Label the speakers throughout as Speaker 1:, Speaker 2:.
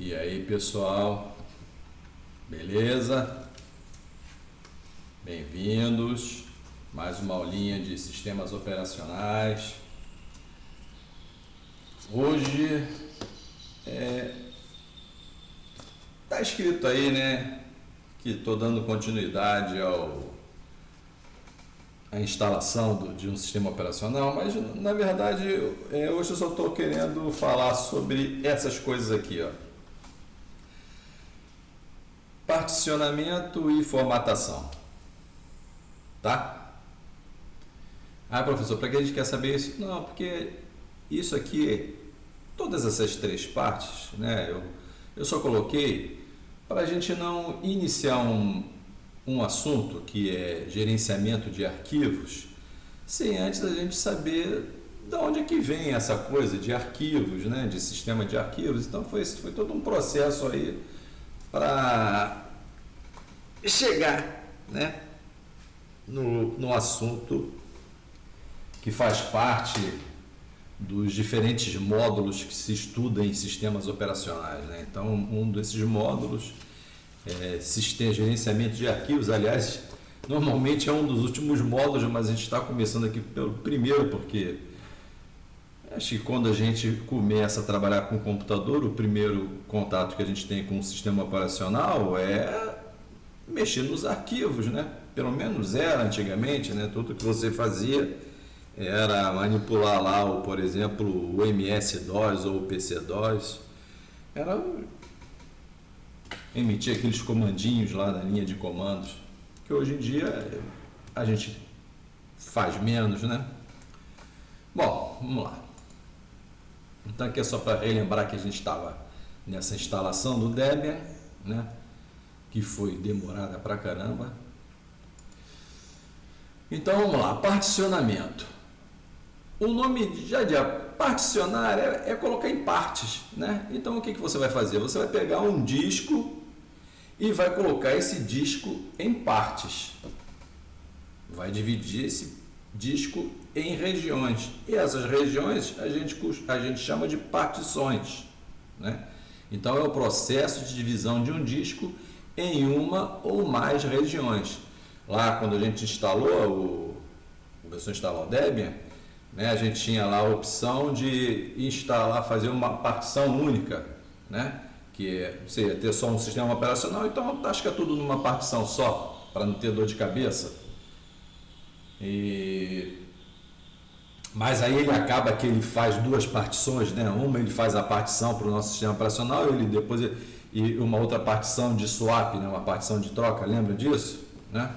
Speaker 1: E aí, pessoal, beleza? Bem-vindos, mais uma aulinha de sistemas operacionais. Hoje tá escrito aí, né, que estou dando continuidade à instalação de um sistema operacional, mas na verdade hoje eu só estou querendo falar sobre essas coisas aqui, ó. Particionamento e formatação, tá? Ah, professor, para que a gente quer saber isso? Não, porque isso aqui, todas essas três partes, né, eu só coloquei para a gente não iniciar um assunto que é gerenciamento de arquivos, sem antes a gente saber de onde é que vem essa coisa de arquivos, né, de sistema de arquivos. Então foi todo um processo aí para chegar, né, no assunto que faz parte dos diferentes módulos que se estuda em sistemas operacionais, né? Então, um desses módulos é gerenciamento de arquivos. Aliás, normalmente é um dos últimos módulos, mas a gente está começando aqui pelo primeiro, porque acho que quando a gente começa a trabalhar com o computador, o primeiro contato que a gente tem com o sistema operacional é mexer nos arquivos, né? Pelo menos era antigamente, né? Tudo que você fazia era manipular lá, por exemplo, o MS-DOS ou o PC-DOS. Era emitir aqueles comandinhos lá na linha de comandos, que hoje em dia a gente faz menos, né? Bom, vamos lá. Então aqui é só para relembrar que a gente estava nessa instalação do Debian, né, que foi demorada pra caramba. Então vamos lá, particionamento. O nome já de particionar é colocar em partes, né? Então o que você vai fazer? Você vai pegar um disco e vai colocar esse disco em partes. Vai dividir esse disco em regiões, e essas regiões a gente chama de partições, né? Então é o processo de divisão de um disco em uma ou mais regiões. Lá quando a gente instalou começou a instalar o Debian, né, a gente tinha lá a opção de instalar, fazer uma partição única, né, que você ia ter só um sistema operacional, então tasca tudo numa partição só, para não ter dor de cabeça. Mas aí ele acaba que ele faz duas partições, né? Uma ele faz a partição para o nosso sistema operacional e uma outra partição de swap, né? Uma partição de troca, lembra disso? Né?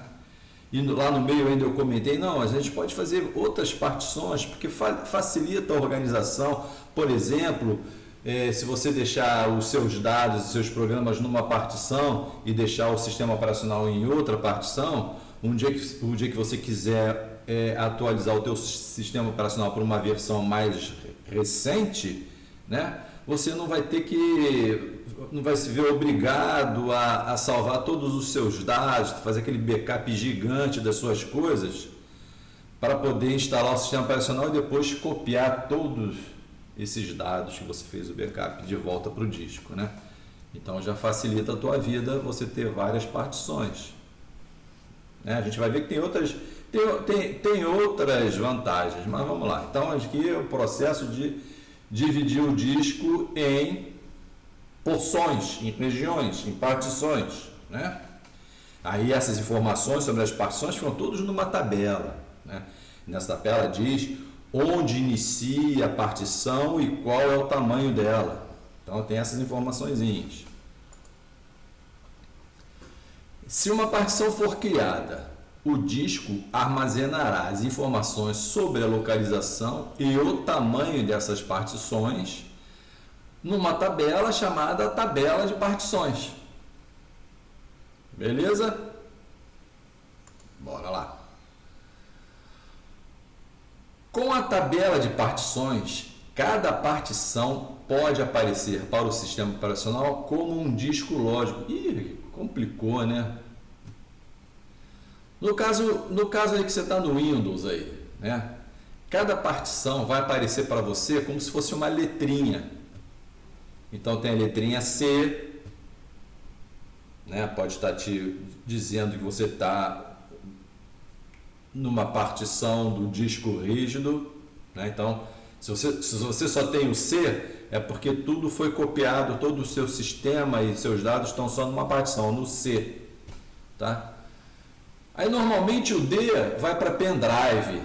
Speaker 1: E lá no meio ainda eu comentei, não, a gente pode fazer outras partições, porque facilita a organização. Por exemplo, se você deixar os seus dados, os seus programas numa partição e deixar o sistema operacional em outra partição, um dia que você quiser atualizar o teu sistema operacional para uma versão mais recente, né, você não vai se ver obrigado a salvar todos os seus dados, fazer aquele backup gigante das suas coisas para poder instalar o sistema operacional e depois copiar todos esses dados que você fez o backup de volta para o disco, né? Então já facilita a tua vida você ter várias partições, né? A gente vai ver que tem outras vantagens, mas vamos lá. Então aqui é o processo de dividir o disco em porções, em regiões, em partições, né? Aí essas informações sobre as partições ficam todas numa tabela, né? Nessa tabela diz onde inicia a partição e qual é o tamanho dela. Então tem essas informaçõezinhas. Se uma partição for criada, o disco armazenará as informações sobre a localização e o tamanho dessas partições numa tabela chamada tabela de partições. Beleza? Bora lá. Com a tabela de partições, cada partição pode aparecer para o sistema operacional como um disco lógico. Ih, complicou, né? No caso aí que você está no Windows aí, né? Cada partição vai aparecer para você como se fosse uma letrinha. Então tem a letrinha C, né? Pode estar te dizendo que você está numa partição do disco rígido, né? Então, se você só tem o C, é porque tudo foi copiado, todo o seu sistema e seus dados estão só numa partição, no C, tá? Aí normalmente o D vai para pendrive,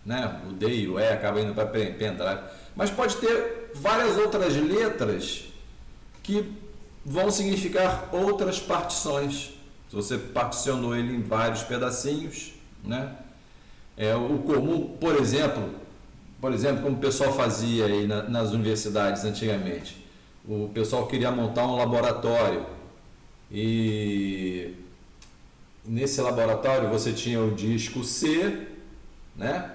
Speaker 1: né? O D e o E acabam indo para pendrive, mas pode ter várias outras letras que vão significar outras partições. Se você particionou ele em vários pedacinhos, né? O comum, por exemplo, como o pessoal fazia aí nas universidades antigamente, o pessoal queria montar um laboratório e nesse laboratório você tinha o disco C, né?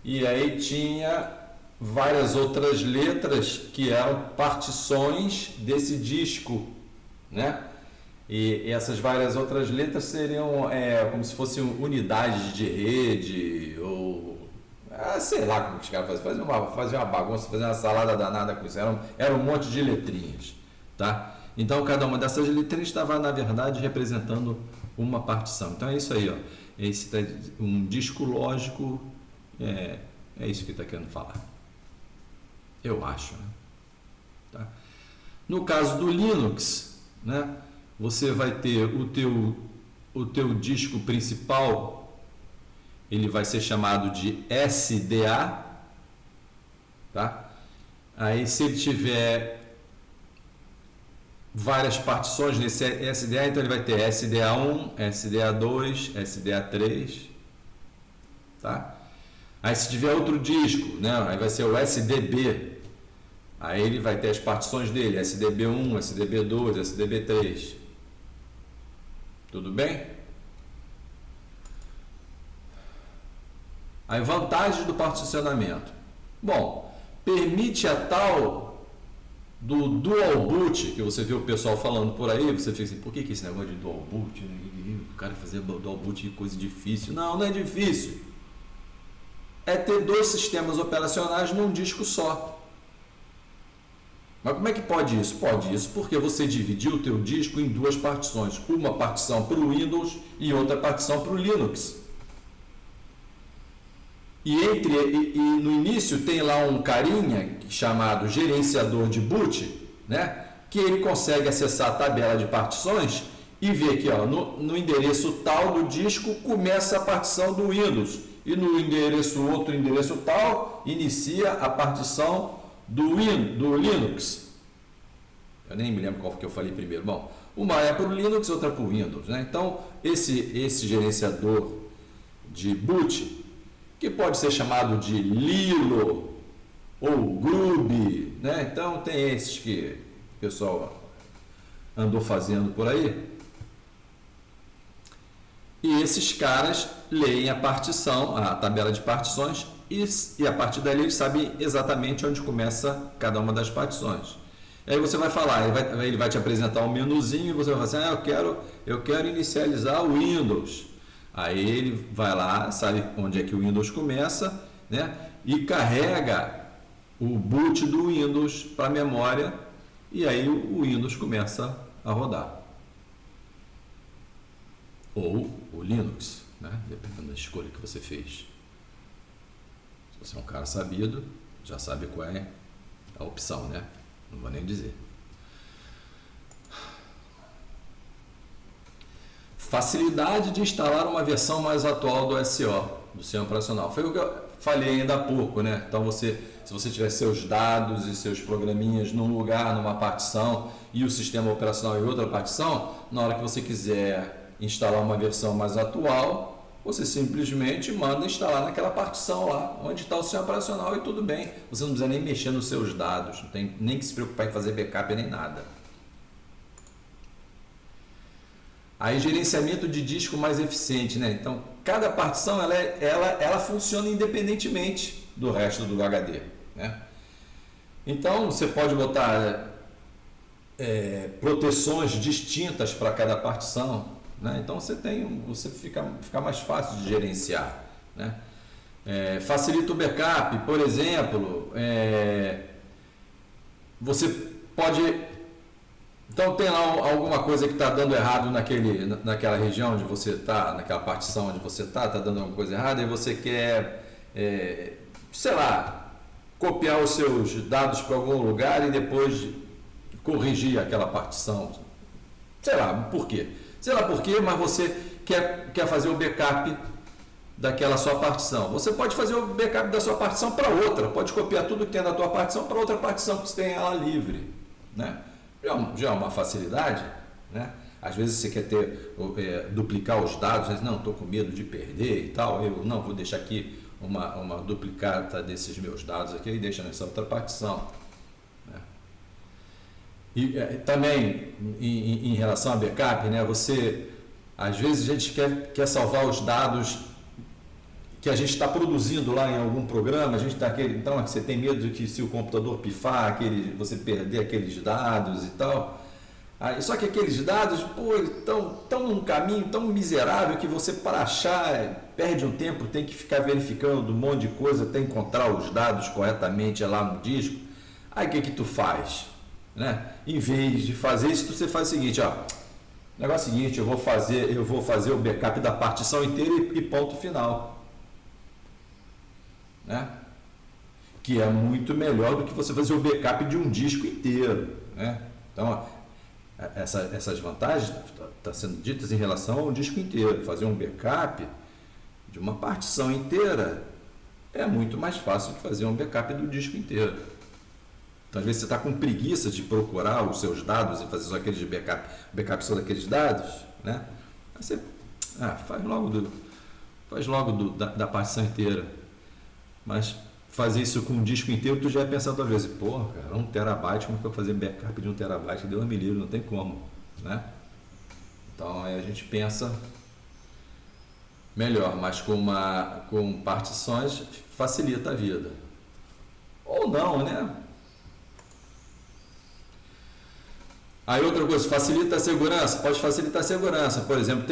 Speaker 1: E aí tinha várias outras letras que eram partições desse disco, né? E essas várias outras letras seriam como se fossem unidades de rede ou sei lá como os caras faziam uma bagunça, faziam uma salada danada com isso. Era um monte de letrinhas, tá? Então cada uma dessas letrinhas estava na verdade representando uma partição. Então é isso aí, ó. Um disco lógico é isso que está querendo falar. Eu acho, né? Tá? No caso do Linux, né? Você vai ter o teu disco principal, ele vai ser chamado de SDA, tá? Aí se ele tiver várias partições nesse SDA, então ele vai ter SDA1, SDA2, SDA3, tá? Aí se tiver outro disco, né? Aí vai ser o SDB. Aí ele vai ter as partições dele, SDB1, SDB2, SDB3. Tudo bem? Aí vantagens do particionamento. Bom, permite a tal do dual boot, que você viu o pessoal falando por aí, você fica assim, por que esse negócio de dual boot? O cara fazer dual boot é coisa difícil. Não é difícil. É ter dois sistemas operacionais num disco só. Mas como é que pode isso? Pode isso porque você dividiu o teu disco em duas partições. Uma partição para o Windows e outra partição para o Linux. E no início tem lá um carinha chamado gerenciador de boot, né? Que ele consegue acessar a tabela de partições e ver que no endereço tal do disco começa a partição do Windows. E no outro endereço tal, inicia a partição do Linux. Eu nem me lembro qual que eu falei primeiro. Bom, uma é para o Linux, outra para o Windows, né? Então, esse gerenciador de boot, que pode ser chamado de Lilo ou Grub, né? Então, tem esses que o pessoal andou fazendo por aí. E esses caras leem a partição, a tabela de partições, e a partir dali eles sabem exatamente onde começa cada uma das partições. Aí você vai falar, ele vai te apresentar um menuzinho e você vai falar assim, eu quero inicializar o Windows. Aí ele vai lá, sabe onde é que o Windows começa, né? E carrega o boot do Windows para a memória e aí o Windows começa a rodar. Ou o Linux, né? Dependendo da escolha que você fez. Se você é um cara sabido, já sabe qual é a opção, né? Não vou nem dizer. Facilidade de instalar uma versão mais atual do SO, do sistema operacional. Foi o que eu falei ainda há pouco, né? Então se você tiver seus dados e seus programinhas num lugar, numa partição, e o sistema operacional em outra partição, na hora que você quiser instalar uma versão mais atual, você simplesmente manda instalar naquela partição lá, onde está o sistema operacional e tudo bem. Você não precisa nem mexer nos seus dados, não tem nem que se preocupar em fazer backup nem nada. Aí gerenciamento de disco mais eficiente, né? Então cada partição ela funciona independentemente do resto do HD, né? Então você pode botar proteções distintas para cada partição, né? Então você fica mais fácil de gerenciar, né? Facilita o backup, por exemplo, você pode... Então tem lá alguma coisa que está dando errado naquela região onde você está, naquela partição onde você está dando alguma coisa errada, e você quer, sei lá, copiar os seus dados para algum lugar e depois corrigir aquela partição. Sei lá por quê. Sei lá por quê, mas você quer fazer o backup daquela sua partição. Você pode fazer o backup da sua partição para outra, pode copiar tudo que tem na tua partição para outra partição que você tem ela livre, né? Já é uma facilidade, né? Às vezes você quer duplicar os dados, mas não, estou com medo de perder e tal, eu não vou deixar aqui uma duplicata desses meus dados aqui e deixa nessa outra partição, né? E também em relação a backup, né? Às vezes a gente quer salvar os dados que a gente está produzindo lá em algum programa, então você tem medo de que se o computador pifar, você perder aqueles dados e tal. Só que aqueles dados, estão num caminho tão miserável que você, para achar, perde um tempo, tem que ficar verificando um monte de coisa até encontrar os dados corretamente lá no disco. Aí o que tu faz? Né? Em vez de fazer isso, você faz o seguinte, o negócio é o seguinte, eu vou fazer o backup da partição inteira e ponto final. Né? Que é muito melhor do que você fazer o backup de um disco inteiro, né? Então, essas vantagens estão sendo ditas em relação ao disco inteiro. Fazer um backup de uma partição inteira é muito mais fácil que fazer um backup do disco inteiro. Então, às vezes você está com preguiça de procurar os seus dados e fazer só aqueles backup só daqueles dados, né? Aí você faz logo da partição inteira. Mas fazer isso com um disco inteiro, tu já ia pensar outra vez, cara, 1 terabyte, como que eu vou fazer backup de 1 terabyte? Deus me livre, não tem como, né? Então aí a gente pensa melhor, mas com partições facilita a vida. Ou não, né? Aí outra coisa, facilita a segurança, pode facilitar a segurança. Por exemplo,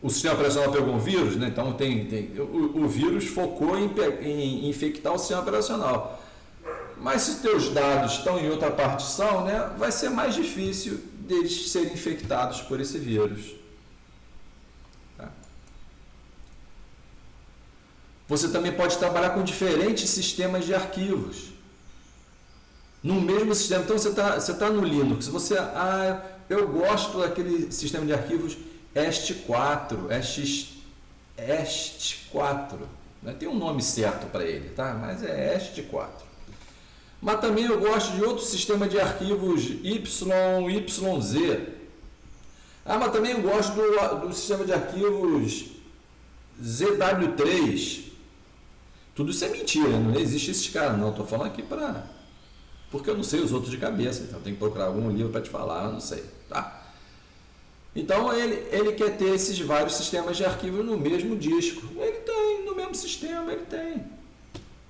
Speaker 1: o sistema operacional pegou um vírus, né? Então o vírus focou em infectar o sistema operacional. Mas se teus dados estão em outra partição, né, vai ser mais difícil deles serem infectados por esse vírus. Tá? Você também pode trabalhar com diferentes sistemas de arquivos no mesmo sistema. Então você tá no Linux, eu gosto daquele sistema de arquivos EST4, EST4, né? Tem um nome certo para ele, tá? Mas é EST4. Mas também eu gosto de outro sistema de arquivos YZ. Mas também eu gosto do sistema de arquivos ZW3. Tudo isso é mentira, não existe esses caras não. Estou falando aqui porque eu não sei os outros de cabeça, então tem que procurar algum livro para te falar, eu não sei, tá? Então ele quer ter esses vários sistemas de arquivo no mesmo disco. Ele tem, no mesmo sistema, ele tem.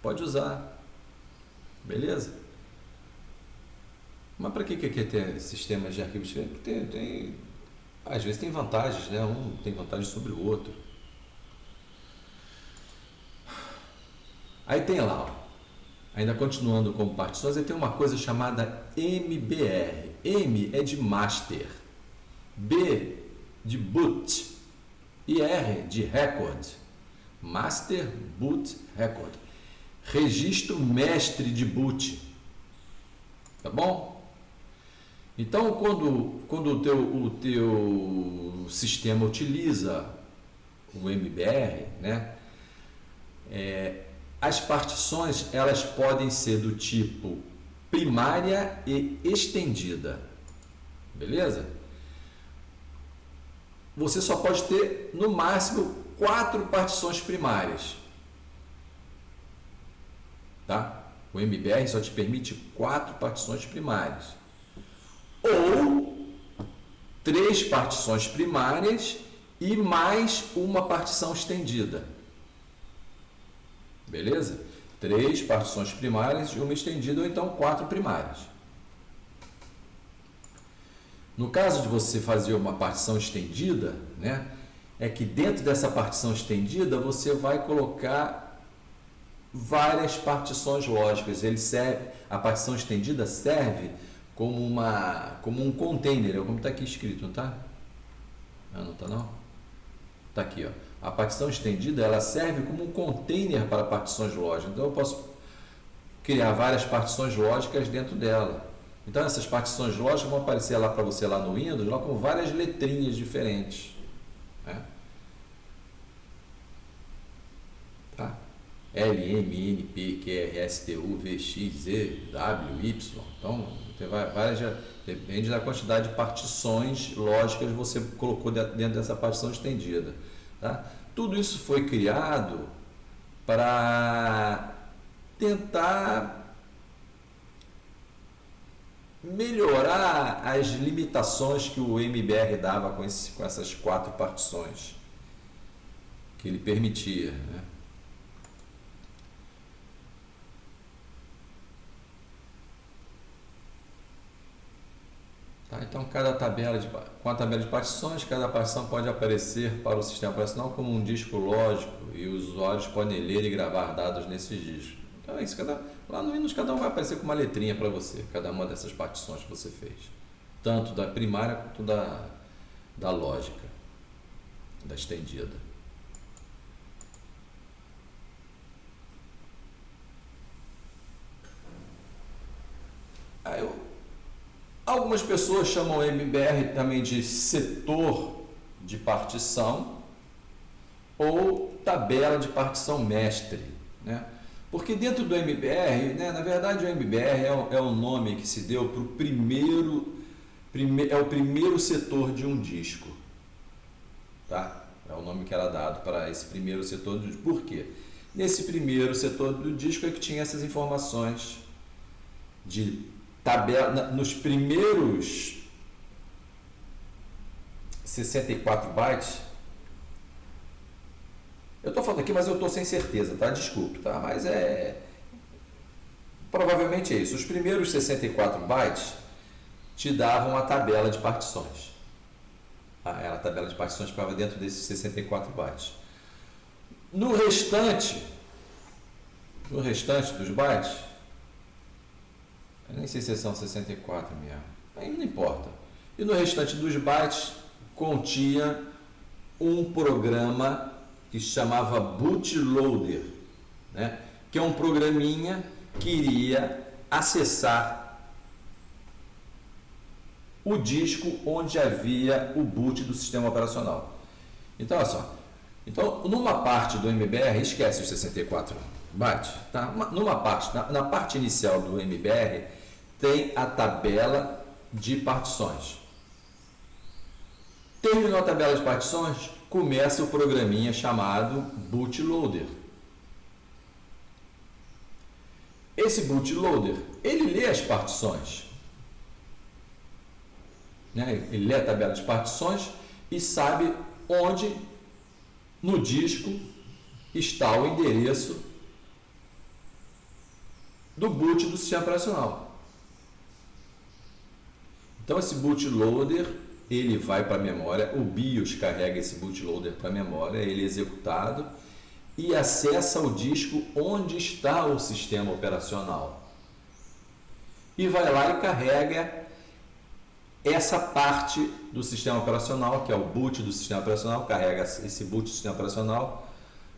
Speaker 1: Pode usar. Beleza? Mas para que quer ter sistemas de arquivos diferentes? Às vezes tem vantagens, né? Um tem vantagem sobre o outro. Aí tem lá, ainda continuando com partições, aí tem uma coisa chamada MBR. M é de master. B de boot e R de record, master boot record, registro mestre de boot, tá bom? Então quando o teu sistema utiliza o MBR, né, as partições elas podem ser do tipo primária e estendida, beleza? Você só pode ter, no máximo, 4 partições primárias. Tá? O MBR só te permite 4 partições primárias. Ou 3 partições primárias e mais uma partição estendida. Beleza? 3 partições primárias e uma estendida, ou então 4 primárias. No caso de você fazer uma partição estendida, né, é que dentro dessa partição estendida você vai colocar várias partições lógicas. A partição estendida serve como um container, como está aqui escrito, não está? Não está não? Está aqui, ó. A partição estendida ela serve como um container para partições lógicas. Então eu posso criar várias partições lógicas dentro dela. Então essas partições lógicas vão aparecer lá para você lá no Windows, lá com várias letrinhas diferentes, né? Tá? L, M, N, P, Q, R, S, T, U, V, X, Z, W, Y. Então tem várias, depende da quantidade de partições lógicas que você colocou dentro dessa partição estendida, tá? Tudo isso foi criado para tentar melhorar as limitações que o MBR dava com essas 4 partições que ele permitia, né? Tá, então, com a tabela de partições, cada partição pode aparecer para o sistema operacional como um disco lógico e os usuários podem ler e gravar dados nesses discos. Então é isso, lá no Windows cada um vai aparecer com uma letrinha para você, cada uma dessas partições que você fez, tanto da primária quanto da lógica, da estendida. Algumas pessoas chamam o MBR também de setor de partição ou tabela de partição mestre, né? Porque dentro do MBR, né, na verdade o MBR é um nome que se deu para o é o primeiro setor de um disco, tá? É o nome que era dado para esse primeiro setor do disco. Por quê? Nesse primeiro setor do disco é que tinha essas informações de tabela, nos primeiros 64 bytes. Eu estou falando aqui, mas eu estou sem certeza, tá? Desculpe, tá? Mas provavelmente é isso. Os primeiros 64 bytes te davam a tabela de partições. A tabela de partições ficava dentro desses 64 bytes. No restante dos bytes, eu nem sei se são 64 mesmo, aí não importa. E no restante dos bytes continha um programa que se chamava bootloader, né? Que é um programinha que iria acessar o disco onde havia o boot do sistema operacional. Então, olha só. Então, numa parte do MBR, esquece os 64 bytes, tá? Numa parte, na parte inicial do MBR, tem a tabela de partições. Terminou a tabela de partições, começa o programinha chamado bootloader. Esse bootloader, ele lê as partições, né? Ele lê a tabela de partições e sabe onde no disco está o endereço do boot do sistema operacional. Então esse bootloader, ele vai para a memória, o BIOS carrega esse bootloader para a memória, ele é executado e acessa o disco onde está o sistema operacional. E vai lá e carrega essa parte do sistema operacional, que é o boot do sistema operacional, carrega esse boot do sistema operacional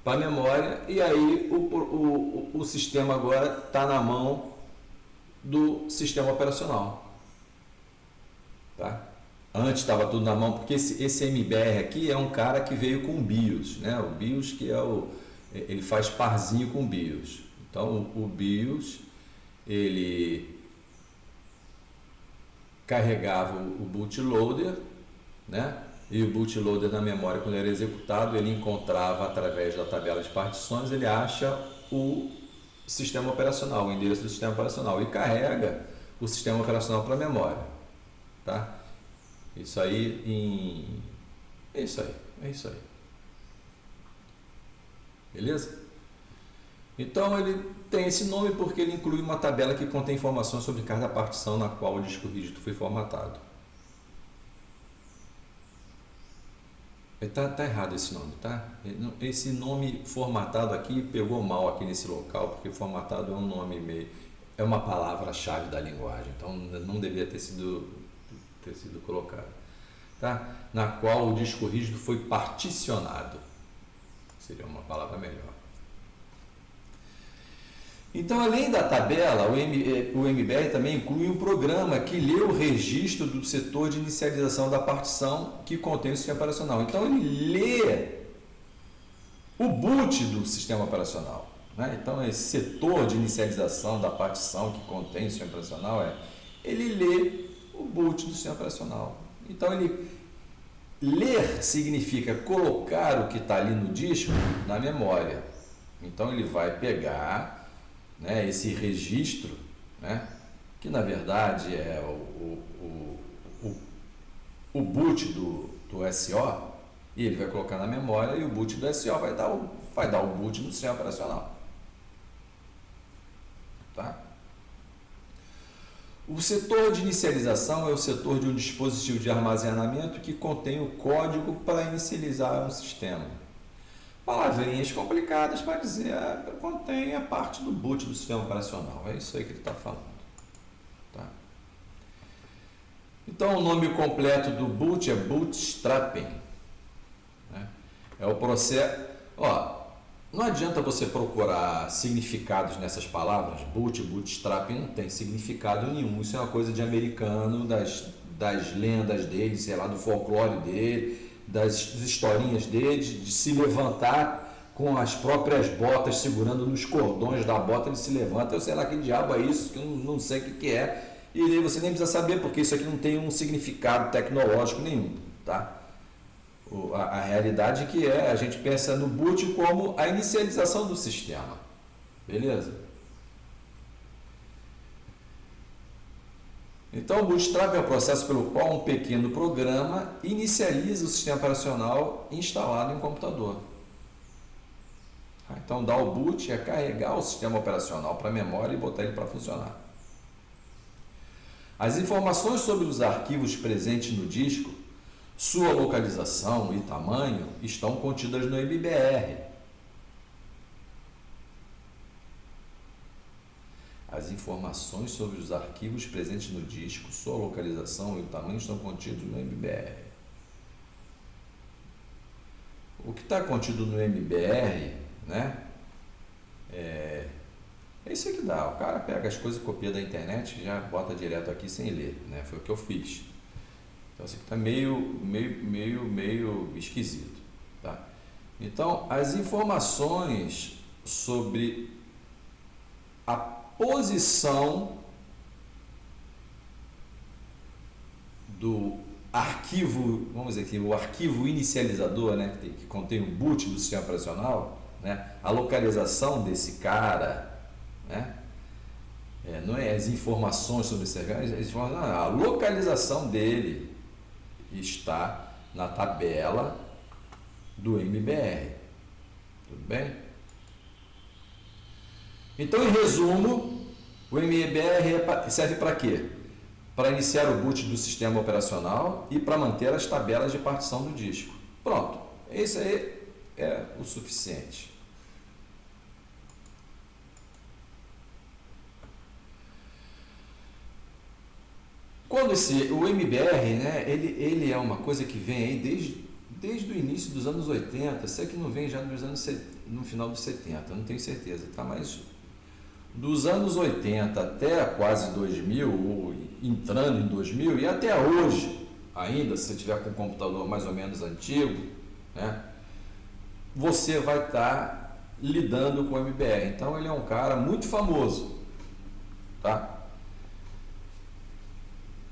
Speaker 1: para a memória e aí o sistema agora está na mão do sistema operacional. Tá? Antes estava tudo na mão, porque esse MBR aqui é um cara que veio com o BIOS, né? O BIOS que ele faz parzinho com o BIOS. Então o BIOS ele carregava o bootloader, né? E o bootloader na memória, quando era executado, ele encontrava através da tabela de partições, ele acha o sistema operacional, o endereço do sistema operacional e carrega o sistema operacional para a memória, tá? Isso aí é isso aí. Beleza? Então ele tem esse nome porque ele inclui uma tabela que contém informações sobre cada partição na qual o disco rígido foi formatado. Tá errado esse nome, tá? Esse nome formatado aqui pegou mal aqui nesse local, porque formatado é um nome meio, é uma palavra-chave da linguagem, então não deveria ter sido colocado, tá? Na qual o disco rígido foi particionado, seria uma palavra melhor. Então, além da tabela, o MBR também inclui um programa que lê o registro do setor de inicialização da partição que contém o sistema operacional. Então, ele lê o boot do sistema operacional, né? Então, esse setor de inicialização da partição que contém o sistema operacional, ele lê o boot do sistema operacional. Então, ler significa colocar o que está ali no disco na memória. Então, ele vai pegar, né, esse registro, né, que na verdade é o boot do SO, e ele vai colocar na memória, e o boot do SO vai dar o boot no sistema operacional. Tá? O setor de inicialização é o setor de um dispositivo de armazenamento que contém o código para inicializar um sistema. Palavrinhas complicadas para dizer contém a parte do boot do sistema operacional. É isso aí que ele está falando. Tá? Então, o nome completo do boot é bootstrapping. Né? É o processo... não adianta você procurar significados nessas palavras. Boot, bootstrapping não tem significado nenhum. Isso é uma coisa de americano, das lendas dele, sei lá, do folclore dele, das historinhas dele, de se levantar com as próprias botas, segurando nos cordões da bota, ele se levanta, eu sei lá que diabo é isso, que eu não sei o que é, e aí você nem precisa saber, porque isso aqui não tem um significado tecnológico nenhum, tá? A realidade que a gente pensa no boot como a inicialização do sistema, beleza? Então, o Bootstrap é o processo pelo qual um pequeno programa inicializa o sistema operacional instalado em um computador. Então, dar o boot é carregar o sistema operacional para a memória e botar ele para funcionar. As informações sobre os arquivos presentes no disco, sua localização e tamanho estão contidas no MBR. As informações sobre os arquivos presentes no disco, sua localização e o tamanho estão contidos no MBR. O que está contido no MBR, né, é isso que dá. O cara pega as coisas, copia da internet e já bota direto aqui sem ler, né? Foi o que eu fiz. Então isso aqui está meio esquisito, tá? Então, as informações sobre a posição do arquivo, vamos dizer aqui, o arquivo inicializador, né, que contém o boot do sistema operacional, né, a localização desse cara, né, não é as informações sobre esse cara, a localização dele está na tabela do MBR. Tudo bem? Então, em resumo, o MBR serve para quê? Para iniciar o boot do sistema operacional e para manter as tabelas de partição do disco. Pronto, esse aí é o suficiente. Quando o MBR, né, ele é uma coisa que vem aí desde o início dos anos 80, sei que não vem já no final dos 70, não tenho certeza, tá? Mas dos anos 80 até quase 2000, ou entrando em 2000, e até hoje, ainda, se você tiver com um computador mais ou menos antigo, né, você vai estar lidando com o MBR. Então, ele é um cara muito famoso, tá?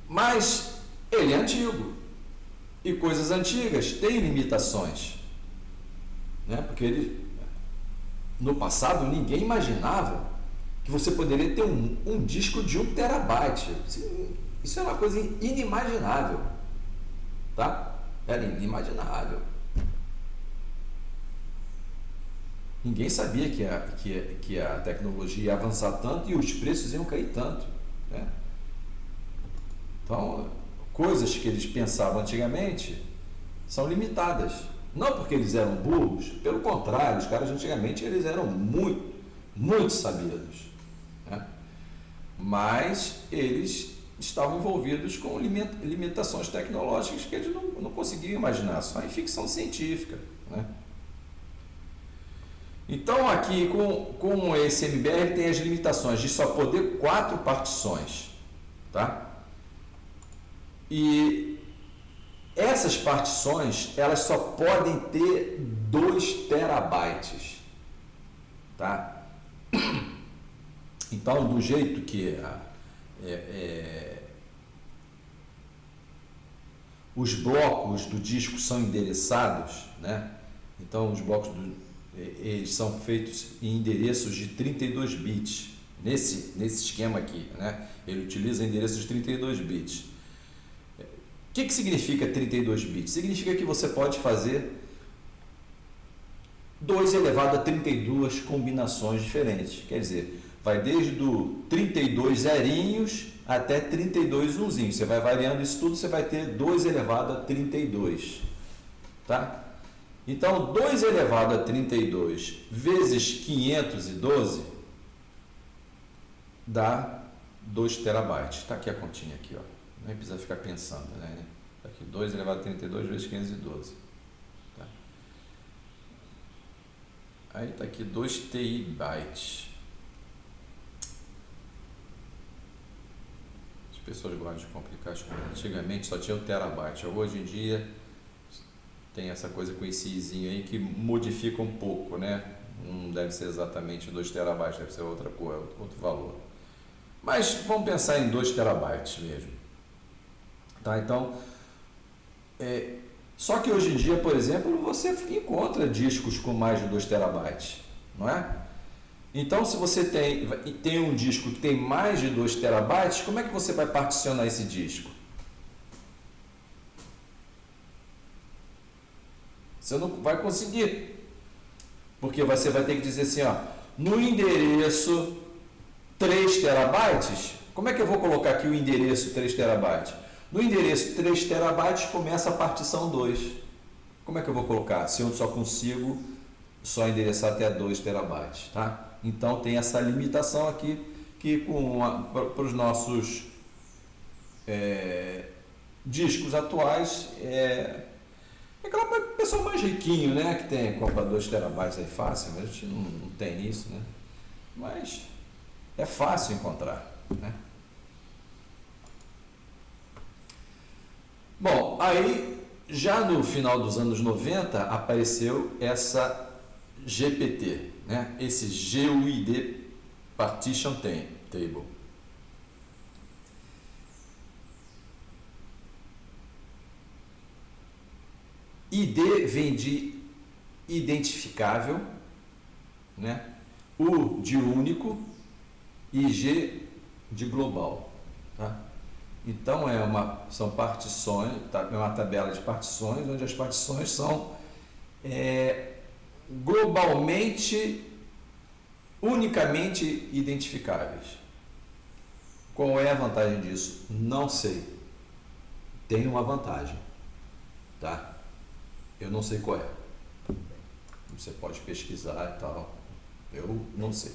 Speaker 1: Mas ele é antigo, e coisas antigas têm limitações, né? Porque no passado ninguém imaginava que você poderia ter um disco de 1 terabyte. Isso é uma coisa inimaginável, tá? Era inimaginável. Ninguém sabia que a tecnologia ia avançar tanto e os preços iam cair tanto, né? Então, coisas que eles pensavam antigamente são limitadas. Não porque eles eram burros, pelo contrário, os caras antigamente eles eram muito sabidos, né? Mas eles estavam envolvidos com limitações tecnológicas que eles não conseguiam imaginar, só em ficção científica, né? Então aqui com esse MBR tem as limitações de só poder 4 partições, tá? E essas partições elas só podem ter 2 terabytes, tá? Então do jeito que os blocos do disco são endereçados, né? Então os blocos eles são feitos em endereços de 32 bits, nesse esquema aqui, né? Ele utiliza endereços de 32 bits. O que significa 32 bits? Significa que você pode fazer 2 elevado a 32 combinações diferentes, quer dizer, vai desde do 32 zerinhos até 32 unzinhos, você vai variando isso tudo, você vai ter 2 elevado a 32, tá? Então, 2 elevado a 32 vezes 512 dá 2 terabytes. Está aqui a continha, aqui, ó. Nem precisa ficar pensando, né? Tá aqui, 2 elevado a 32 vezes 512. Tá? Aí está aqui 2 TB. As pessoas gostam de complicar as coisas. Antigamente só tinha o terabyte. Hoje em dia tem essa coisa com esse izinho aí que modifica um pouco, né? Não deve ser exatamente 2 terabytes, deve ser outra coisa, outro valor. Mas vamos pensar em 2 terabytes mesmo. Tá? Então, só que hoje em dia, por exemplo, você encontra discos com mais de 2 terabytes, não é? Então, se você tem um disco que tem mais de 2 terabytes, como é que você vai particionar esse disco? Você não vai conseguir, porque você vai ter que dizer assim, ó, no endereço 3 terabytes, como é que eu vou colocar aqui o endereço 3 terabytes? No endereço 3 terabytes começa a partição 2. Como é que eu vou colocar? Se eu só consigo endereçar até 2 terabytes, tá? Então tem essa limitação aqui que para os nossos discos atuais aquela pessoa mais riquinho, né, que compra 2 terabytes aí fácil, mas a gente não tem isso, né? Mas é fácil encontrar, né? Bom, aí já no final dos anos 90 apareceu essa GPT, né? Esse GUID Partition Table. ID vem de identificável, né? U de único e G de global, tá? Então são partições, tá? É uma tabela de partições onde as partições são globalmente, unicamente identificáveis. Qual é a vantagem disso? Não sei. Tem uma vantagem, tá? Eu não sei qual é. Você pode pesquisar e tal. Eu não sei.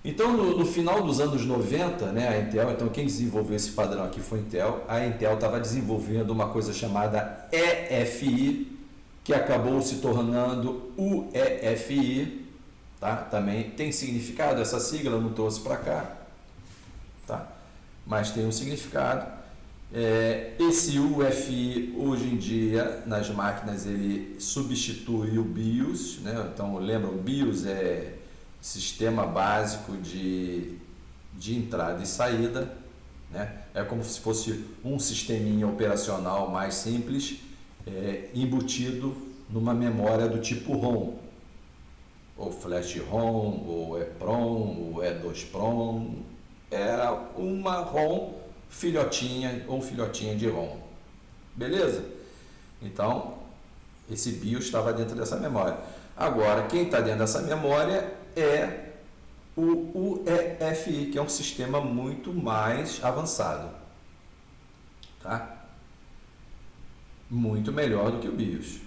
Speaker 1: Então, no final dos anos 90, né, a Intel, então quem desenvolveu esse padrão aqui foi a Intel. A Intel estava desenvolvendo uma coisa chamada EFI, que acabou se tornando UEFI, tá? Também tem significado, essa sigla eu não trouxe para cá, tá? Mas tem um significado. Esse UEFI, hoje em dia, nas máquinas, ele substitui o BIOS, né? Então, lembra, o BIOS é Sistema Básico de Entrada e Saída, né? É como se fosse um sisteminha operacional mais simples, embutido numa memória do tipo ROM, ou Flash ROM, ou EPROM, ou E2PROM, era uma ROM filhotinha ou filhotinha de ROM, beleza? Então, esse BIOS estava dentro dessa memória. Agora, quem está dentro dessa memória é o UEFI, que é um sistema muito mais avançado, tá? muito melhor do que o BIOS.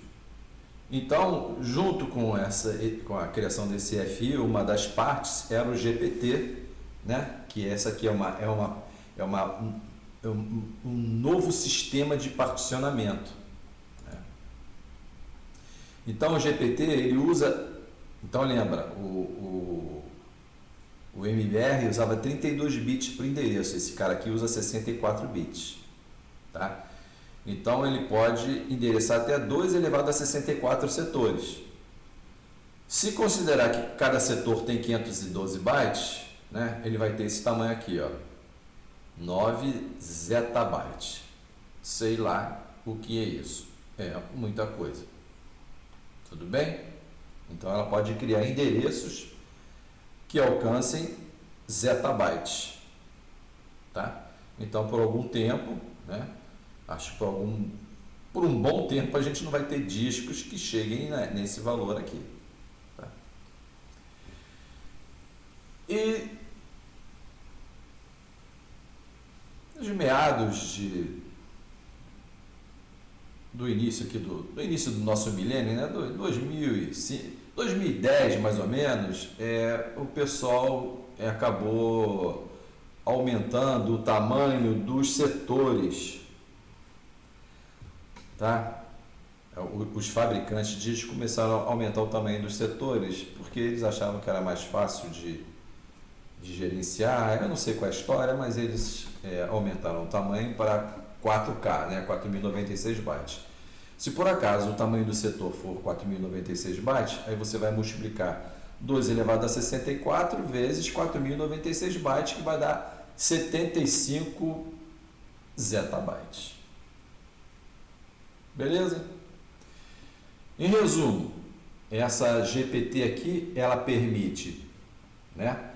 Speaker 1: Então, junto com a criação desse FI, uma das partes era o GPT, né? Que essa aqui é um novo sistema de particionamento, né? Então, o GPT ele usa, então lembra, o MBR usava 32 bits para o endereço, esse cara aqui usa 64 bits, tá? Então ele pode endereçar até 2 elevado a 64 setores. Se considerar que cada setor tem 512 bytes, né, ele vai ter esse tamanho aqui, ó, 9 zettabytes. Sei lá o que é isso. É muita coisa. Tudo bem? Então ela pode criar endereços que alcancem zettabytes, tá? Então por algum tempo, né, acho que por um bom tempo a gente não vai ter discos que cheguem, né, nesse valor aqui, tá? E nos meados do início aqui do início do nosso milênio, né, 2005, 2010 mais ou menos, o pessoal acabou aumentando o tamanho dos setores, tá? Os fabricantes de discos começaram a aumentar o tamanho dos setores porque eles achavam que era mais fácil de gerenciar. Eu não sei qual é a história, mas eles aumentaram o tamanho para 4K, né? 4096 bytes. Se por acaso o tamanho do setor for 4096 bytes, aí você vai multiplicar 2 elevado a 64 vezes 4096 bytes, que vai dar 75 zettabytes. Beleza? Em resumo, essa GPT aqui, ela permite, né,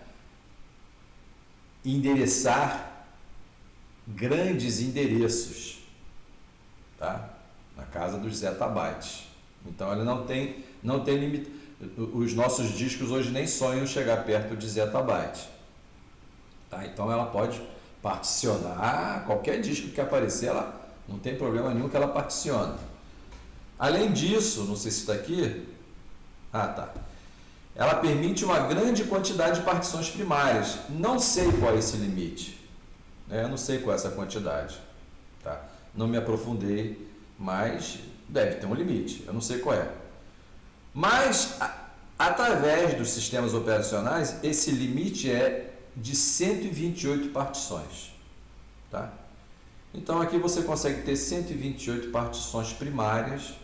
Speaker 1: endereçar grandes endereços, tá? Na casa dos zettabytes. Então ela não tem limite. Os nossos discos hoje nem sonham chegar perto de zettabyte, tá? Então ela pode particionar qualquer disco que aparecer, ela não tem problema nenhum que ela particiona. Além disso, não sei se está aqui, tá. Ela permite uma grande quantidade de partições primárias. Não sei qual é esse limite, né? Eu não sei qual é essa quantidade, tá? Não me aprofundei, mas deve ter um limite, eu não sei qual é. Mas, através dos sistemas operacionais, esse limite é de 128 partições, tá? Então, aqui você consegue ter 128 partições primárias,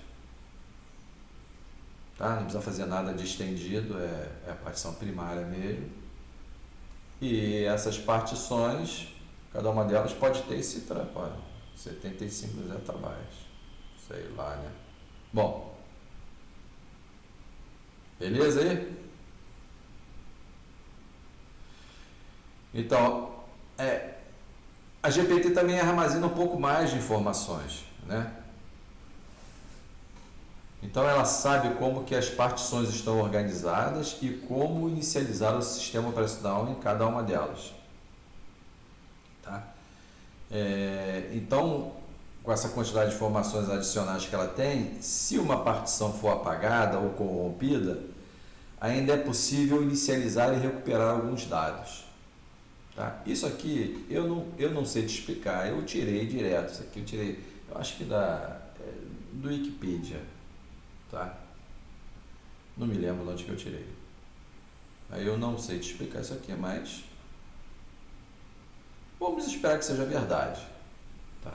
Speaker 1: tá? Não precisa fazer nada de estendido, é a partição primária mesmo. E essas partições, cada uma delas pode ter esse trampo, olha, 75 zettabytes, sei lá, né? Bom, beleza aí? Então, a GPT também armazena um pouco mais de informações, né? Então ela sabe como que as partições estão organizadas e como inicializar o sistema operacional em cada uma delas, tá? Então, com essa quantidade de informações adicionais que ela tem, se uma partição for apagada ou corrompida, ainda é possível inicializar e recuperar alguns dados, tá? Isso aqui eu não sei te explicar, eu tirei direto, isso aqui eu acho que do Wikipedia, tá? Não me lembro de onde que eu tirei. Aí eu não sei te explicar isso aqui, mas vamos esperar que seja verdade, tá?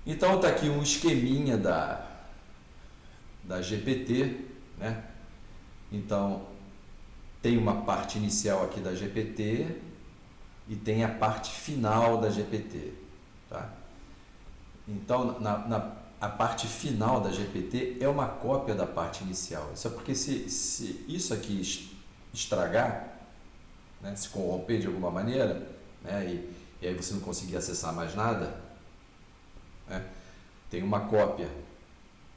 Speaker 1: Então tá aqui um esqueminha da GPT, né? Então tem uma parte inicial aqui da GPT e tem a parte final da GPT, tá? Então a parte final da GPT é uma cópia da parte inicial. Isso é porque se isso aqui estragar, né, se corromper de alguma maneira, né, e aí você não conseguir acessar mais nada, né, tem uma cópia,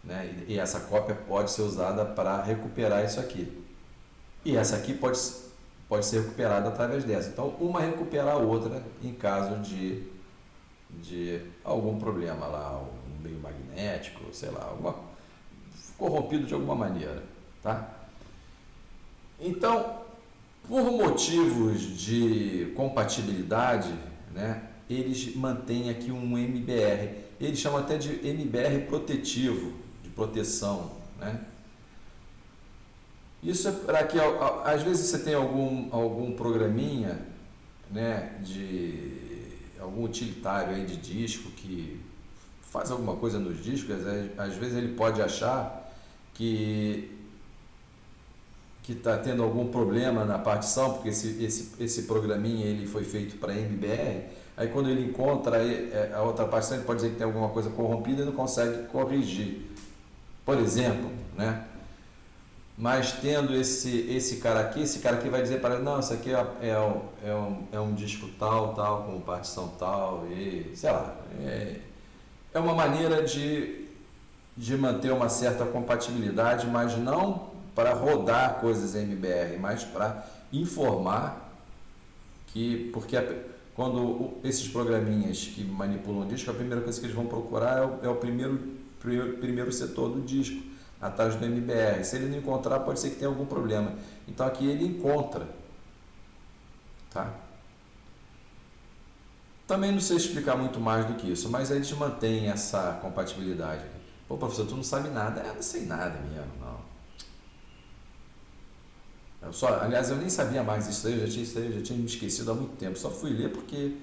Speaker 1: né, e essa cópia pode ser usada para recuperar isso aqui. E essa aqui pode ser recuperada através dessa. Então, uma recupera a outra em caso de de algum problema lá, um meio magnético, sei lá, corrompido de alguma maneira, tá? Então, por motivos de compatibilidade, né, eles mantêm aqui um MBR. Eles chamam até de MBR protetivo, de proteção, né? Isso é para que, às vezes, você tem algum programinha, né, de algum utilitário aí de disco que faz alguma coisa nos discos, às vezes ele pode achar que está tendo algum problema na partição, porque esse programinha ele foi feito para MBR, aí quando ele encontra a outra partição, ele pode dizer que tem alguma coisa corrompida e não consegue corrigir, por exemplo, né? Mas tendo esse cara aqui vai dizer para ele, não, isso aqui é um disco tal, com partição tal, e sei lá, é uma maneira de manter uma certa compatibilidade, mas não para rodar coisas MBR, mas para informar porque quando esses programinhas que manipulam o disco, a primeira coisa que eles vão procurar é o primeiro setor do disco, atrás do MBR. Se ele não encontrar, pode ser que tenha algum problema. Então aqui ele encontra, tá? Também não sei explicar muito mais do que isso, mas eles mantêm essa compatibilidade. Pô, professor, tu não sabe nada? Eu não sei nada mesmo, não. Aliás, eu nem sabia mais isso aí, eu já tinha me esquecido há muito tempo. Só fui ler porque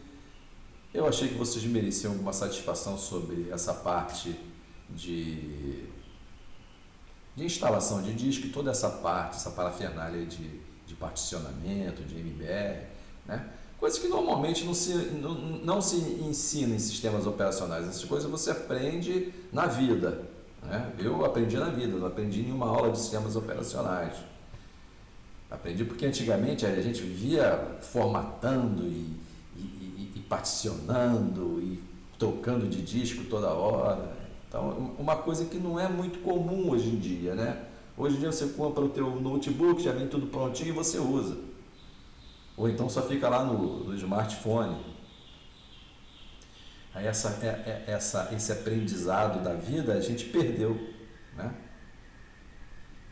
Speaker 1: eu achei que vocês mereciam alguma satisfação sobre essa parte de instalação de disco e toda essa parte, essa parafernália de particionamento, de MBR, né? Coisas que normalmente não se ensina em sistemas operacionais. Essas coisas você aprende na vida, né? Eu aprendi na vida, não aprendi em uma aula de sistemas operacionais. Aprendi porque antigamente a gente vivia formatando e particionando e trocando de disco toda hora. Então, uma coisa que não é muito comum hoje em dia, né? Hoje em dia você compra o teu notebook, já vem tudo prontinho e você usa. Ou então só fica lá no smartphone. Aí esse aprendizado da vida a gente perdeu, né?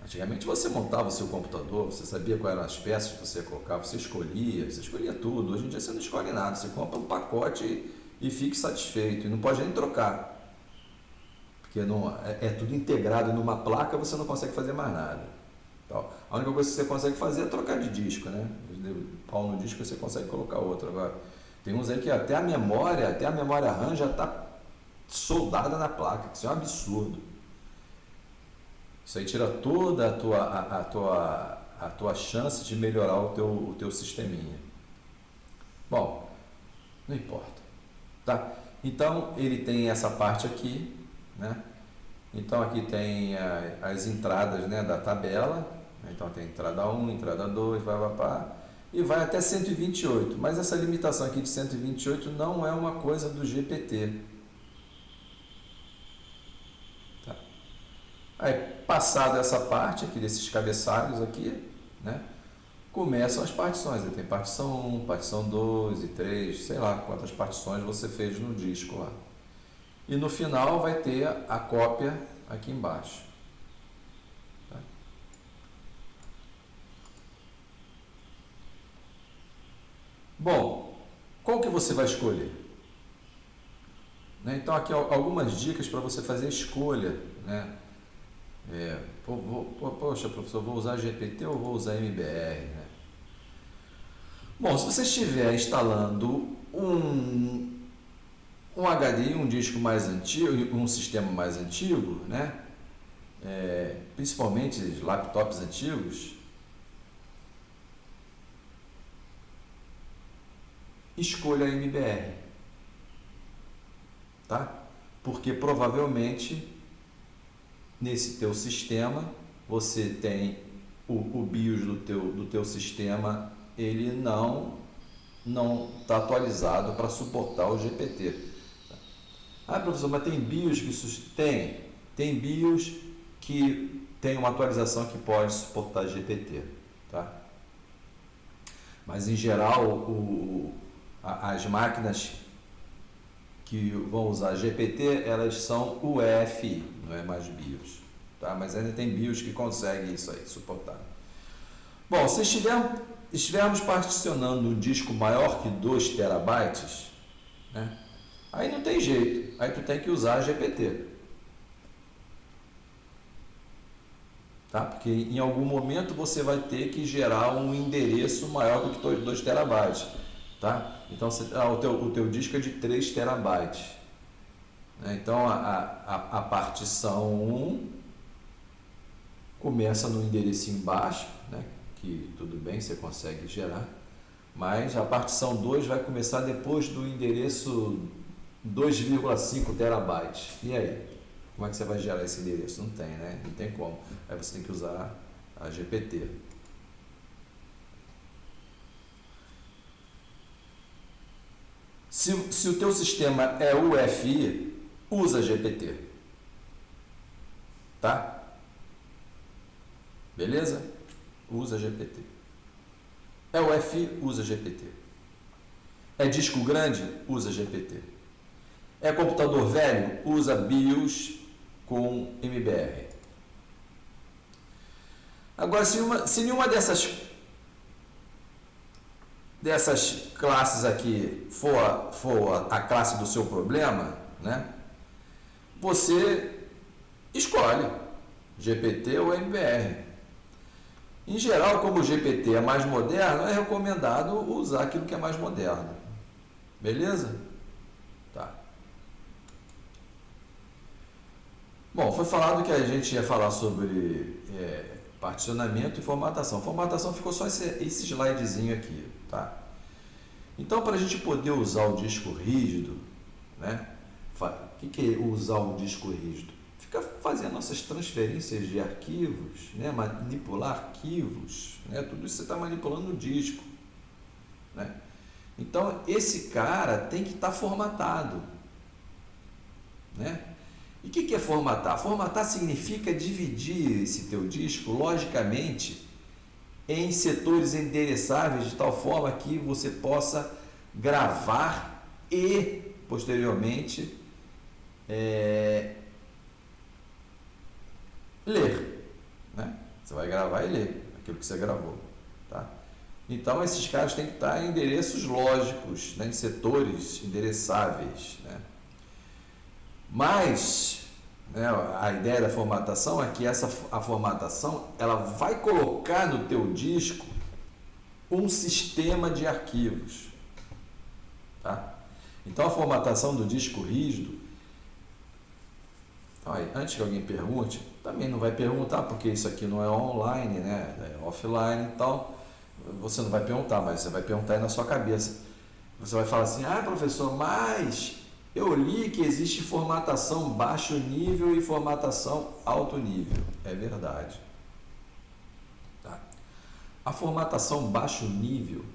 Speaker 1: Antigamente você montava o seu computador, você sabia quais eram as peças que você ia colocar, você escolhia tudo. Hoje em dia você não escolhe nada, você compra um pacote e fique satisfeito, e não pode nem trocar. Porque não, é tudo integrado numa placa, você não consegue fazer mais nada. Então, a única coisa que você consegue fazer é trocar de disco, né? Pau no disco você consegue colocar outro. Agora, tem uns aí que até a memória RAM já está soldada na placa, isso é um absurdo. Isso aí tira toda a tua chance de melhorar o teu sisteminha. Bom, não importa, tá? Então ele tem essa parte aqui, né? Então aqui tem as entradas, né, da tabela. Então tem entrada 1, entrada 2, e vai até 128. Mas essa limitação aqui de 128 não é uma coisa do GPT. Tá? Aí, passado essa parte aqui desses cabeçalhos aqui, né, começam as partições. Aí tem partição 1, partição 2 e 3, sei lá quantas partições você fez no disco lá. E no final vai ter a cópia aqui embaixo. Tá? Bom, qual que você vai escolher? Né? Então aqui algumas dicas para você fazer a escolha, né? Poxa, professor, vou usar GPT ou vou usar MBR? Né? Bom, se você estiver instalando um HD, um disco mais antigo, um sistema mais antigo, né? Principalmente laptops antigos, escolha a MBR, tá? Porque provavelmente nesse teu sistema você tem o BIOS do teu sistema, ele não está atualizado para suportar o GPT. Ah, professor, mas tem BIOS que tem BIOS que tem uma atualização que pode suportar GPT, tá? Mas em geral as máquinas que vão usar GPT, elas são UEFI, não é mais BIOS. Tá? Mas ainda tem BIOS que conseguem isso aí, suportar. Bom, se estivermos particionando um disco maior que 2 terabytes, né? Aí não tem jeito, aí tu tem que usar GPT. Tá? Porque em algum momento você vai ter que gerar um endereço maior do que 2 terabytes. Tá? Então o teu disco é de 3 terabytes. Né? Então a partição 1 começa no endereço embaixo, né? Que tudo bem, você consegue gerar. Mas a partição 2 vai começar depois do endereço 2,5 terabytes. E aí? Como é que você vai gerar esse endereço? Não tem, né? Não tem como. Aí você tem que usar a GPT. Se o teu sistema é UEFI, usa GPT. Tá? Beleza? Usa GPT. É UEFI, usa GPT. É disco grande? Usa GPT. É computador velho? Usa BIOS com MBR. Agora, se nenhuma dessas classes aqui for a classe do seu problema, né? Você escolhe GPT ou MBR. Em geral, como o GPT é mais moderno, é recomendado usar aquilo que é mais moderno. Beleza? Tá. Bom, foi falado que a gente ia falar sobre particionamento e formatação. Formatação ficou só esse slidezinho aqui, tá? Então, para a gente poder usar o disco rígido, né? O que é usar o disco rígido? Fica fazendo nossas transferências de arquivos, né? Manipular arquivos, né? Tudo isso você está manipulando no disco, né? Então, esse cara tem que estar formatado, né? E o que é formatar? Formatar significa dividir esse teu disco logicamente em setores endereçáveis de tal forma que você possa gravar e posteriormente ler, né? Você vai gravar e ler aquilo que você gravou, tá? Então esses caras têm que estar em endereços lógicos, né? Em setores endereçáveis, né? Mas, né, a ideia da formatação é que a formatação ela vai colocar no teu disco um sistema de arquivos, tá? Então a formatação do disco rígido, antes que alguém pergunte, também não vai perguntar porque isso aqui não é online, né? É offline, então você não vai perguntar, mas você vai perguntar aí na sua cabeça. Você vai falar assim: ah, professor, mas eu li que existe formatação baixo nível e formatação alto nível. É verdade. Tá? A formatação baixo nível,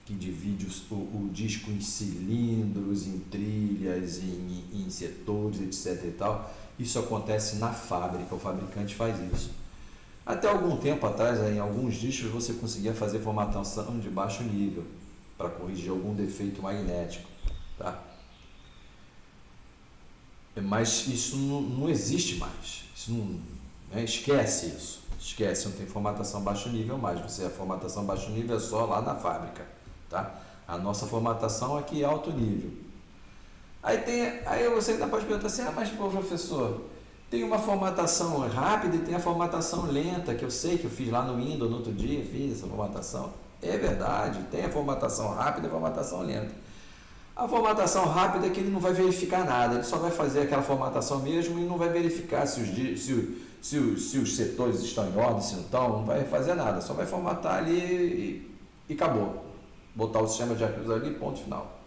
Speaker 1: que divide o disco em cilindros, em trilhas, em setores, etc. e tal, isso acontece na fábrica, o fabricante faz isso. Até algum tempo atrás, em alguns discos, você conseguia fazer formatação de baixo nível para corrigir algum defeito magnético. Tá? Mas isso não existe mais. Isso não, né? Esquece isso. Esquece, não tem formatação baixo nível mais. A formatação baixo nível é só lá na fábrica. Tá? A nossa formatação aqui é alto nível. Aí você ainda pode perguntar assim: ah, mas professor, tem uma formatação rápida e tem a formatação lenta, que eu sei que eu fiz lá no Windows, no outro dia fiz essa formatação. É verdade, tem a formatação rápida e a formatação lenta. A formatação rápida é que ele não vai verificar nada, ele só vai fazer aquela formatação mesmo e não vai verificar se os setores estão em ordem, se não estão, não vai fazer nada, só vai formatar ali e acabou. Botar o sistema de arquivos ali, ponto final.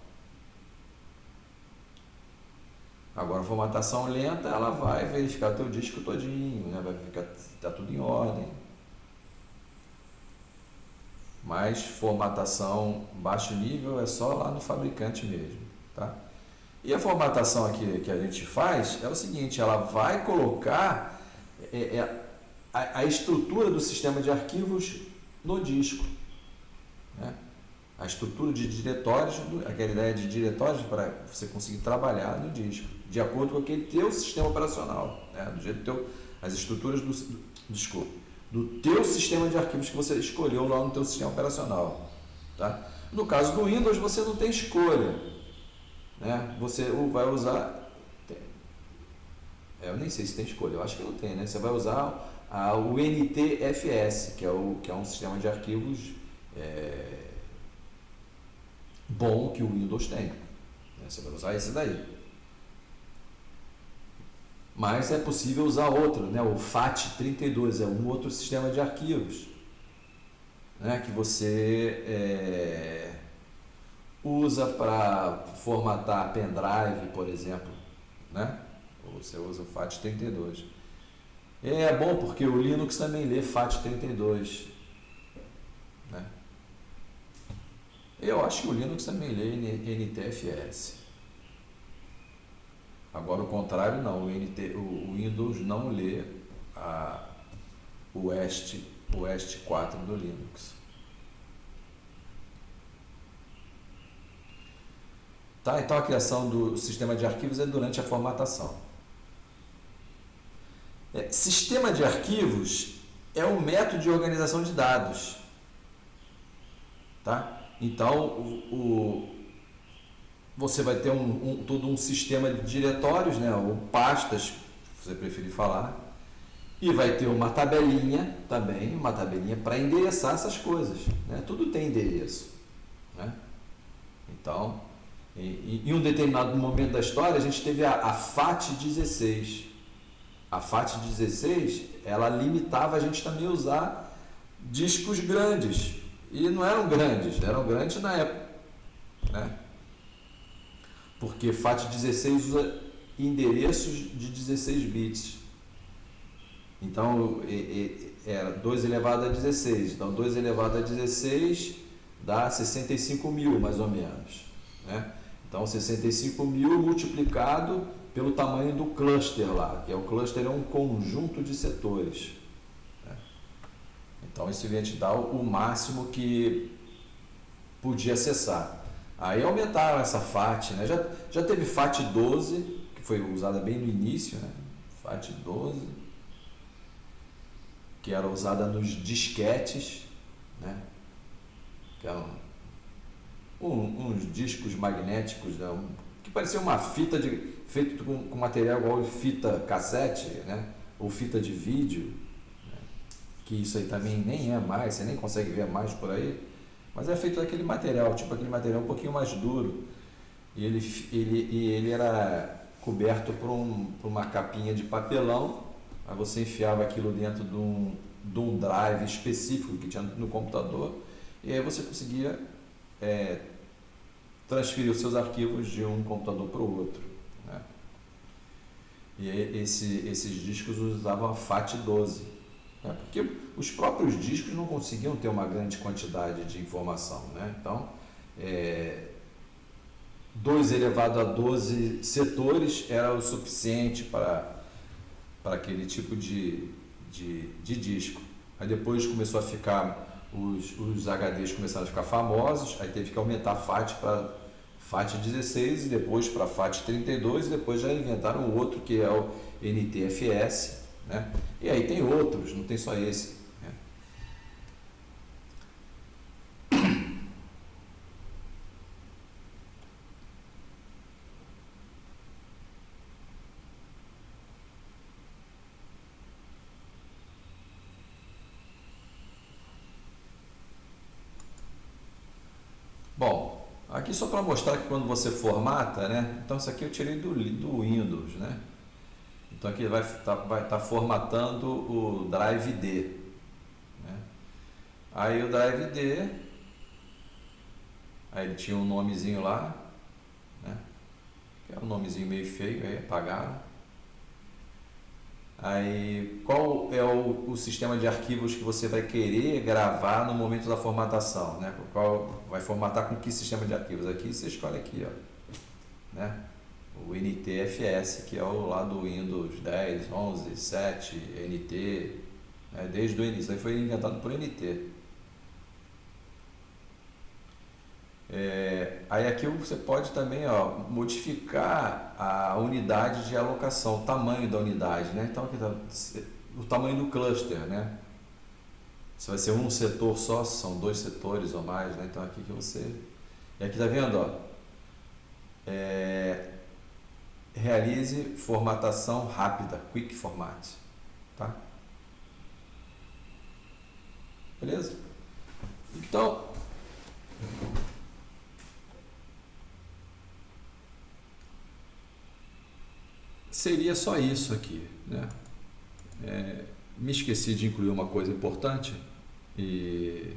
Speaker 1: Agora a formatação lenta, ela vai verificar o teu disco todinho, né? Vai verificar se está tudo em ordem. Mas formatação baixo nível é só lá no fabricante mesmo, tá? E a formatação aqui que a gente faz é o seguinte: ela vai colocar a estrutura do sistema de arquivos no disco, né? a estrutura de diretórios, aquela ideia de diretórios para você conseguir trabalhar no disco, de acordo com aquele teu sistema operacional, né? Do jeito teu, as estruturas do teu sistema de arquivos que você escolheu lá no teu sistema operacional, tá? No caso do Windows, você não tem escolha, né? Você vai usar, eu nem sei se tem escolha, eu acho que não tem, né? Você vai usar o NTFS, que é um sistema de arquivos bom que o Windows tem, né? Você vai usar esse daí. Mas é possível usar outro, né? O FAT32 é um outro sistema de arquivos, né? Que você usa para formatar pendrive, por exemplo, né? Ou você usa o FAT32. É bom porque o Linux também lê FAT32, né? Eu acho que o Linux também lê NTFS. Agora o contrário não, o Windows não lê o EST 4 do Linux. Tá? Então a criação do sistema de arquivos é durante a formatação. Sistema de arquivos é um método de organização de dados. Tá? Então você vai ter todo um sistema de diretórios, né, ou pastas, se você preferir falar, e vai ter uma tabelinha também, uma tabelinha para endereçar essas coisas, né? Tudo tem endereço, né? Então, em um determinado momento da história, a gente teve a FAT16. A FAT16, ela limitava a gente também a usar discos grandes, e não eram grandes na época, né? Porque FAT16 usa endereços de 16 bits. Então, era 2 elevado a 16. Então, 2 elevado a 16 dá 65.000, mais ou menos, né? Então, 65.000 multiplicado pelo tamanho do cluster lá, que o cluster é um conjunto de setores, né? Então, isso ia te dar o máximo que podia acessar. Aí aumentaram essa FAT, né? Já teve FAT12, que foi usada bem no início, né? FAT12, que era usada nos disquetes, né? Que eram uns discos magnéticos, né? Que parecia uma fita feito com material igual fita cassete, né? Ou fita de vídeo, né? Que isso aí também nem é mais, você nem consegue ver mais por aí. Mas é feito daquele material, tipo aquele material um pouquinho mais duro. E ele era coberto por uma capinha de papelão. Aí você enfiava aquilo dentro de um drive específico que tinha no computador. E aí você conseguia transferir os seus arquivos de um computador para o outro, né? E esses discos usavam a FAT12. Porque os próprios discos não conseguiam ter uma grande quantidade de informação, né? Então, 2 elevado a 12 setores era o suficiente para aquele tipo de disco. Aí depois começou a ficar, os HDs começaram a ficar famosos, aí teve que aumentar a FAT para FAT16 e depois para FAT32 e depois já inventaram o outro que é o NTFS, né? E aí tem outros, não tem só esse, né? Bom, aqui só para mostrar que quando você formata, né? Então isso aqui eu tirei do Windows, né? Então aqui vai estar formatando o Drive D, né? Aí o Drive D, aí ele tinha um nomezinho lá, né? Que era um nomezinho meio feio, aí apagaram. Aí qual é o sistema de arquivos que você vai querer gravar no momento da formatação, né? Qual vai formatar com que sistema de arquivos? Aqui você escolhe aqui, ó, né? O NTFS, que é o lá do Windows 10, 11, 7, NT, né? Desde o início, aí foi inventado por NT. Aí aqui você pode também, ó, modificar a unidade de alocação, o tamanho da unidade, né? Então aqui tá o tamanho do cluster, né? Se vai ser um setor só, se são 2 setores ou mais, né? Então aqui que você... E aqui tá vendo, ó? Realize formatação rápida, quick format, tá? Beleza? Então, seria só isso aqui, né? Me esqueci de incluir uma coisa importante e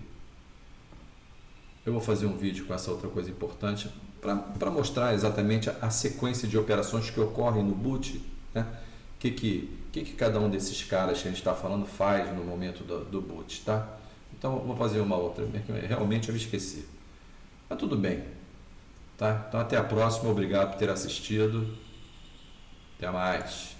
Speaker 1: eu vou fazer um vídeo com essa outra coisa importante para mostrar exatamente a sequência de operações que ocorrem no boot, né? Que cada um desses caras que a gente está falando faz no momento do boot, tá? Então vou fazer uma outra, realmente eu me esqueci. Mas tudo bem, tá? Então até a próxima, obrigado por ter assistido. Até mais.